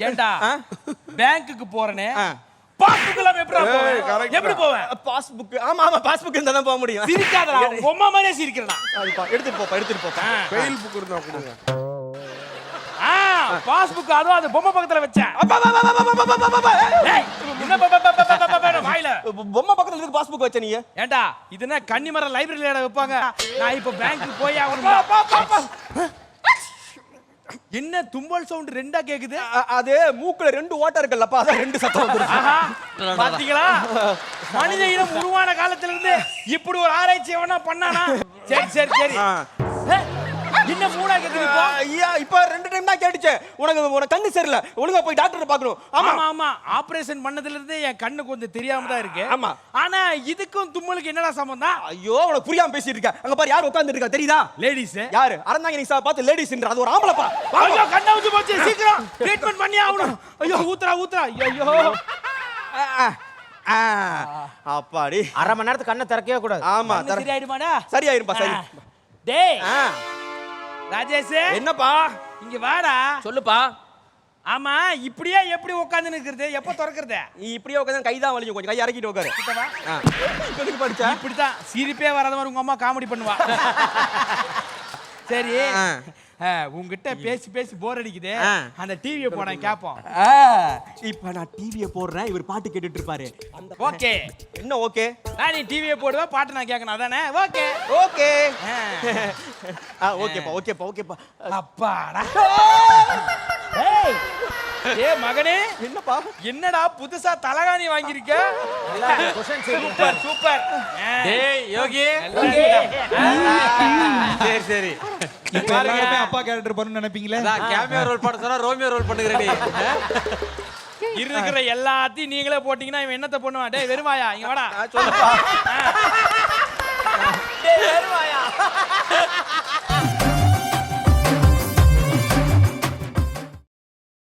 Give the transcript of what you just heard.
ஏண்டா பேங்க்குக்கு போறனே பாஸ்புக்ல எப்படி போவேன்? பாஸ்புக் ஆமா ஆமா பாஸ்புக் இருந்தா தான் போக முடியும். சிரிக்காதடா, பொம்மை மாதிரியே சிரிக்கிறடா. சரிப்பா எடுத்துட்டு போப்பா. ஃபெயில் புக் இருந்தா கொடுங்க. பாஸ்புக் அதுவும் அது பொம்மை பக்கத்துல வச்சேன். ஏய், என்ன வாயில பொம்மை பக்கத்துல இருக்கு பாஸ்புக் வச்ச நீ. ஏண்டா இதுனா கன்னிமர லைப்ரரியில வைப்பாங்க. நான் இப்ப பேங்க்கு போய் ஆகணும். என்ன தும்பல் சவுண்ட் ரெண்டா கேக்குது? அது மூக்குல 2 ஓட்டை இருக்குல்லப்பா, அதான் 2 சத்தம் வந்துருச்சு. பாத்தீங்களா? மனித இனம் உருவான காலத்துல இருந்து இப்படி ஒரு ஆராய்ச்சி எவனா பண்ணானா? சரி சரி சரி. என்ன மூணா கேக்குது இப்போ? ஐயா இப்ப 2 டைம் தான் கேட்டுச்சு. உனக்கு கண்ணு சரியில்லை, ஒழுங்கா போய் டாக்டரை பார்க்கணும். ஆமா ஆமா, ஆபரேஷன் பண்ணதுல இருந்து என் கண்ணு கொஞ்சம் தெரியாம தான் இருக்கு. ஆமா. ஆனா இதுக்கும் தும்மலுக்கு என்னடா சம்பந்தம்? ஐயோ உனக்கு புரியாம பேசிட்டு இருக்க. அங்க பாரு யார் உட்கார்ந்து இருக்கா தெரியுதா? லேடிஸ். யாரு? அரந்தாங்க நிசா பார்த்து லேடிஸ்ன்ற அது ஒரு ஆம்பளப்பா. ஐயோ கண்ணை ஊத்தி போச்சு, சீக்கிரம் ட்ரீட்மென்ட் பண்ணி ஆகணும். ஐயோ ஊத்துறா. ஐயோ அப்பாடி 1/2 மணி நேரத்துக்கு கண்ணை திறக்கவே கூடாது. ஆமா சரியாயிடுமாடா? சரியாயிருப்பா சரி. டேய் ராஜேஷ், என்னப்பா? இங்க வாடா. சொல்லுப்பா. ஆமா இப்படியே எப்படி உட்கார்ந்து நிக்கிறது? எப்ப திறக்கிறது? நீ இப்படியே உட்கார்ந்து கை தான் வலிக்கும், கொஞ்சம் கை இறக்கிட்டு உட்காரு. கிட்டவா? இப்ப எதுக்கு படிச்ச? இப்படிதான் சிரிப்பே வராத மாதிரி உங்க அம்மா காமெடி பண்ணுவா. சரி உங்ககிட்ட பேசி போர் அடிக்குது. அந்த டிவியை போட கேப்போம். இப்ப நான் டிவியை போடுறேன், இவர் பாட்டு கேட்டுட்டு இருப்பாரு. ஓகே. என்ன ஓகே? நான் நீ டிவியை போடுவேன், பாட்டு நான் கேட்கணும், அதானே? Okay okay. ஓகேப்பா. அப்பாடா. ஏய் மகனே, என்னப்பா? என்னடா புதுசா தலகாணி வாங்கியிருக்க? சூப்பர். டேய் யோகி. சரி இப்ப எல்லாருமே அப்பா கேரக்டர் பண்ணனும்னு நினைப்பீங்களே. நான் கேமியோ ரோல் பண்ண சொன்னா ரோமியோ ரோல் பண்ணுகிறேன். இருக்கிற எல்லாத்தையும் நீங்களே போட்டீங்கன்னா இவன் என்னத்த பண்ணுவான்? டேய் வெறுமாயா, இங்க வாடா. சொல்லுப்பா.